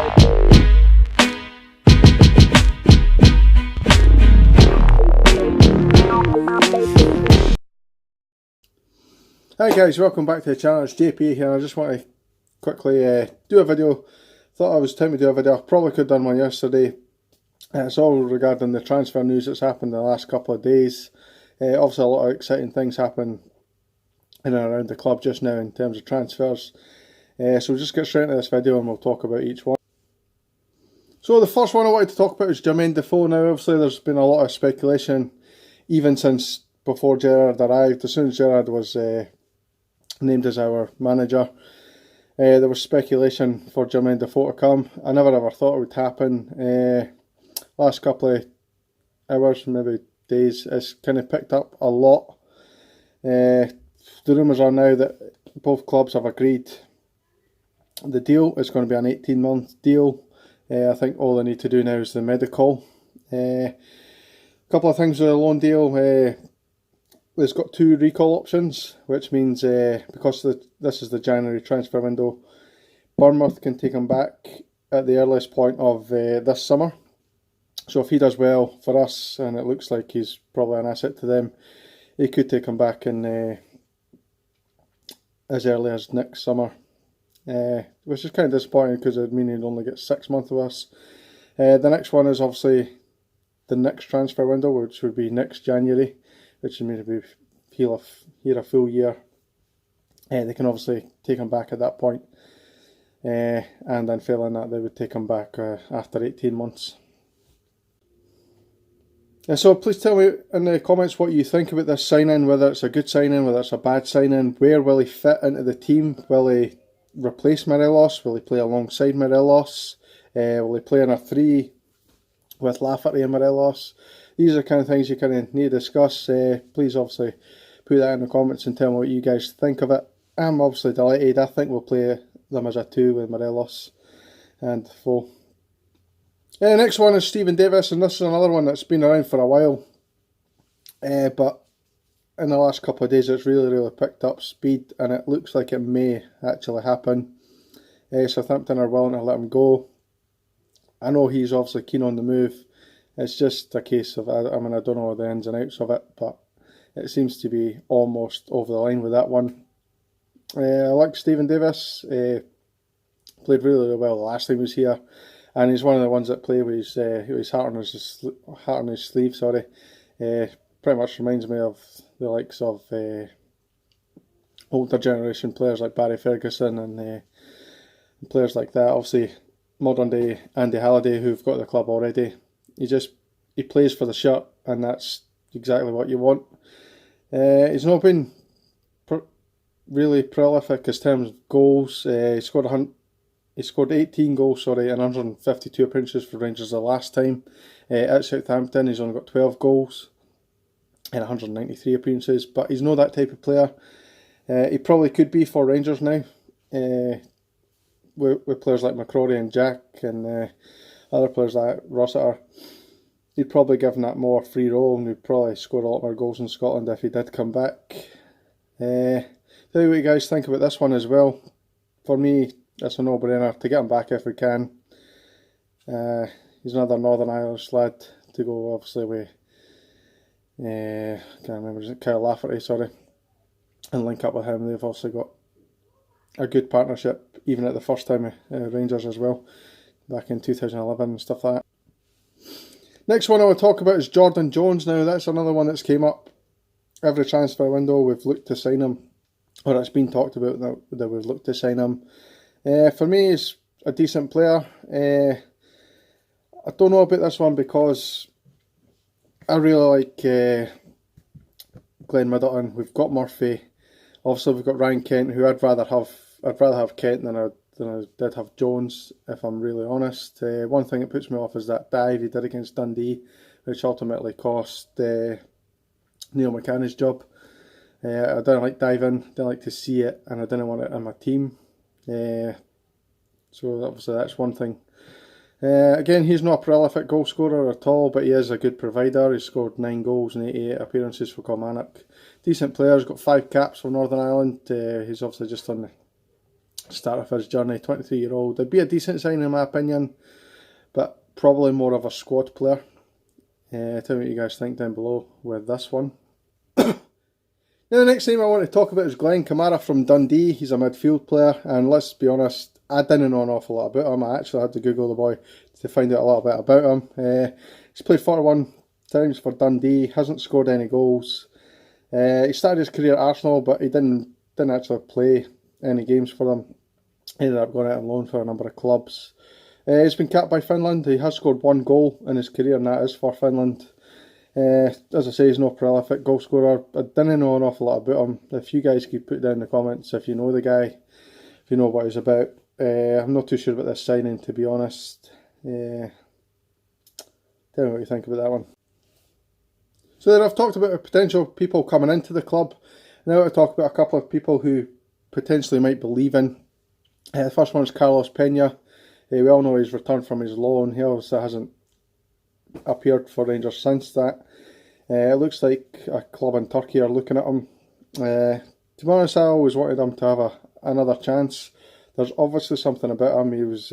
Hi guys, welcome back to the channel. It's JP here. I just want to quickly do a video. Thought I was time to do a video. I probably could have done one yesterday. It's all regarding the transfer news that's happened in the last couple of days. Obviously a lot of exciting things happen in and around the club just now in terms of transfers. So we'll just get straight into this video and we'll talk about each one. So the first one I wanted to talk about is Defoe. Now obviously there's been a lot of speculation even since before Gerrard arrived. As soon as Gerrard was named as our manager, there was speculation for Defoe to come. I never ever thought it would happen. Last couple of hours, maybe days, it's kind of picked up a lot. The rumours are now that both clubs have agreed the deal is going to be an 18-month deal. I think all they need to do now is the medical. A couple of things with the loan deal. It's got 2 recall options, which means because this is the January transfer window, Bournemouth can take him back at the earliest point of this summer. So if he does well for us, and it looks like he's probably an asset to them, he could take him back in as early as next summer, which is kind of disappointing because it would mean he'd only get 6 months with us. The next one is obviously the next transfer window, which would be next January, which would mean if he'll here a full year. They can obviously take him back at that point, and then failing that they would take him back after 18 months. So please tell me in the comments what you think about this signing, whether it's a good signing, whether it's a bad signing. Where will he fit into the team? Will he replace Morelos? Will he play alongside Morelos? Will he play in a 3 with Lafferty and Morelos? These are the kind of things you kind of need to discuss. Please obviously put that in the comments and tell me what you guys think of it. I'm obviously delighted. I think we'll play them as a 2 with Morelos and Defoe. The next one is Steven Davis, and this is another one that's been around for a while. But in the last couple of days it's really picked up speed, and it looks like it may actually happen. Southampton are willing to let him go. I know he's obviously keen on the move. It's just a case of, I don't know the ins and outs of it, but it seems to be almost over the line with that one. I like Steven Davis. Played really well the last time he was here, and he's one of the ones that play with his heart on his sleeve. Sorry, pretty much reminds me of the likes of older generation players like Barry Ferguson and players like that. Obviously, modern day Andy Halliday, who've got the club already. He plays for the shirt, and that's exactly what you want. He's not been really prolific in terms of goals. He scored 18 goals, in 152 appearances for Rangers the last time. At Southampton, he's only got 12 goals in 193 appearances, but he's not that type of player. He probably could be for Rangers now, with players like McCrory and Jack and other players like Rossiter. He'd probably give him that more free role, and he'd probably score a lot more goals in Scotland if he did come back. Tell you what you guys think about this one as well. For me, it's a no-brainer to get him back if we can. He's another Northern Irish lad to go, obviously, with can't remember, is it Kyle Lafferty, sorry, and link up with him. They've also got a good partnership, even at the first time Rangers as well, back in 2011 and stuff like that. Next one I want to talk about is Jordan Jones. Now that's another one that's came up every transfer window. We've looked to sign him, or it's been talked about that we've looked to sign him. For me, he's a decent player. I don't know about this one because I really like Glenn Middleton. We've got Murphy. Obviously, we've got Ryan Kent, who I'd rather have Kent than I did have Jones, if I'm really honest. One thing that puts me off is that dive he did against Dundee, which ultimately cost Neil McCann his job. I don't like diving, didn't like to see it, and I didn't want it in my team. So obviously that's one thing. Again, he's not a prolific goal scorer at all, but he is a good provider. He scored 9 goals in 88 appearances for Kamara. Decent player. He's got 5 caps for Northern Ireland. He's obviously just on start of his journey. 23-year-old. It'd be a decent signing in my opinion, but probably more of a squad player. Tell me what you guys think down below with this one. Now the next name I want to talk about is Kamara from Dundee. He's a midfield player, and let's be honest, I didn't know an awful lot about him. I actually had to Google the boy to find out a little bit about him. He's played 41 times for Dundee, hasn't scored any goals. He started his career at Arsenal, but he didn't actually play any games for them. He ended up going out on loan for a number of clubs. He's been capped by Finland. He has scored 1 goal in his career, and that is for Finland. As I say, he's no prolific goal scorer. I didn't know an awful lot about him. If you guys could put down in the comments if you know the guy, if you know what he's about. I'm not too sure about this signing, to be honest. Tell me what you think about that one. So then I've talked about potential people coming into the club. Now I want to talk about a couple of people who potentially might be leaving. The first one is Carlos Pena. We all know he's returned from his loan. He obviously hasn't appeared for Rangers since that. It looks like a club in Turkey are looking at him. To be honest, I always wanted him to have another chance. There's obviously something about him. He's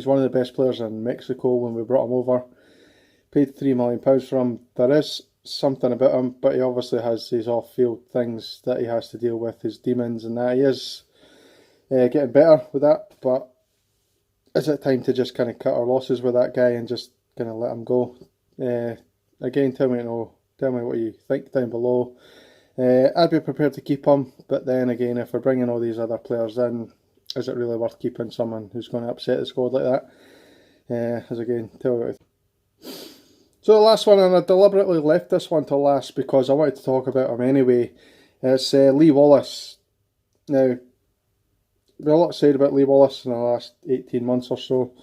one of the best players in Mexico when we brought him over. Paid £3 million for him. There is something about him, but he obviously has his off-field things that he has to deal with, his demons and that. He is getting better with that, but is it time to just kind of cut our losses with that guy and just kind of let him go? Again, tell me what you think down below. I'd be prepared to keep him, but then again, if we're bringing all these other players in, is it really worth keeping someone who's going to upset the squad like that? As again, tell me what you think. So the last one, and I deliberately left this one till last because I wanted to talk about him anyway. It's Lee Wallace. Now, there's a lot said about Lee Wallace in the last 18 months or so.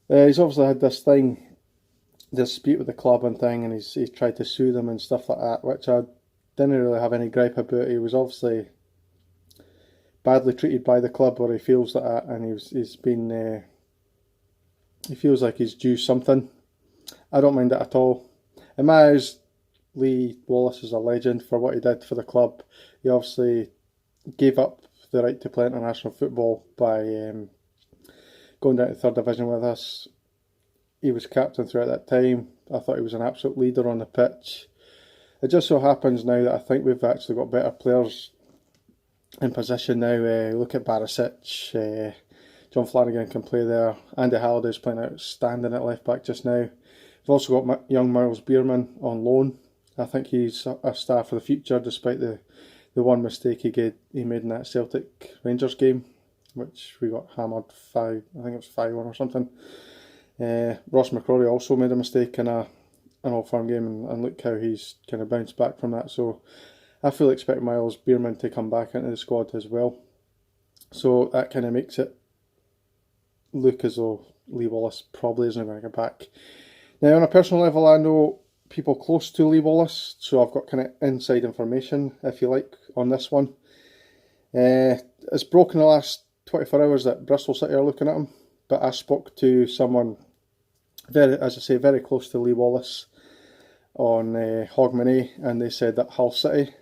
He's obviously had this dispute with the club and thing, and he's tried to sue them and stuff like that, which I didn't really have any gripe about. He was obviously badly treated by the club, or he feels like that, and he feels like he's due something. I don't mind it at all. In my eyes, Lee Wallace is a legend for what he did for the club. He obviously gave up the right to play international football by going down to 3rd Division with us. He was captain throughout that time. I thought he was an absolute leader on the pitch. It just so happens now that I think we've actually got better players in position now. Look at Barisic. John Flanagan can play there. Andy Halliday's playing outstanding at left back just now. We've also got young Miles Bierman on loan. I think he's a star for the future, despite the one mistake he made in that Celtic Rangers game, which we got hammered 5, I think it was 5-1 or something. Ross McCrory also made a mistake in an Old Firm game, and look how he's kind of bounced back from that. So I fully expect Miles Bierman to come back into the squad as well. So that kind of makes it look as though Lee Wallace probably isn't going to get back. Now, on a personal level, I know people close to Lee Wallace, so I've got kind of inside information, if you like, on this one. It's broken the last 24 hours that Bristol City are looking at him, but I spoke to someone very close to Lee Wallace on Hogmanay, and they said that Hull City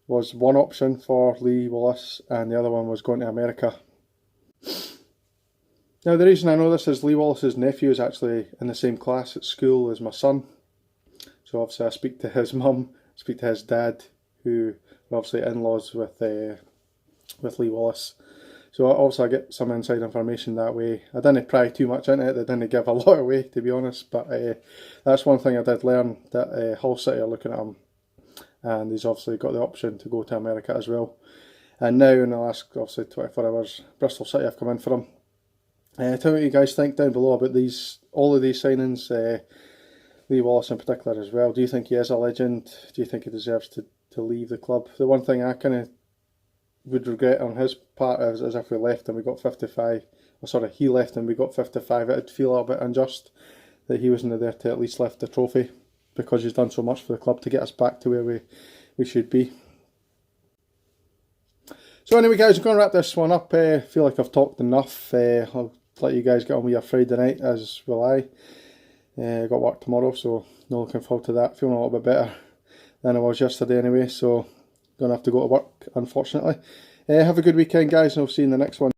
was one option for Lee Wallace, and the other one was going to America. Now, the reason I know this is Lee Wallace's nephew is actually in the same class at school as my son. So obviously I speak to his mum, speak to his dad, who are obviously in-laws with Lee Wallace. So obviously I get some inside information that way. I didn't pry too much into it, they didn't give a lot away, to be honest, but that's one thing I did learn, that Hull City are looking at him, and he's obviously got the option to go to America as well. And now in the last obviously 24 hours, Bristol City have come in for him. Tell me what you guys think down below about all of these signings, Lee Wallace in particular as well. Do you think he is a legend? Do you think he deserves to leave the club? The one thing I kind of would regret on his part is if we left and we got 55, or sorry, he left and we got 55, it'd feel a little bit unjust that he wasn't there to at least lift the trophy, because he's done so much for the club to get us back to where we should be. So anyway guys, I'm going to wrap this one up. I feel like I've talked enough. I'll let you guys get on with your Friday night, as will I. Got work tomorrow, so not looking forward to that. Feeling a little bit better than I was yesterday anyway, so going to have to go to work, unfortunately. Have a good weekend, guys, and I'll see you in the next one.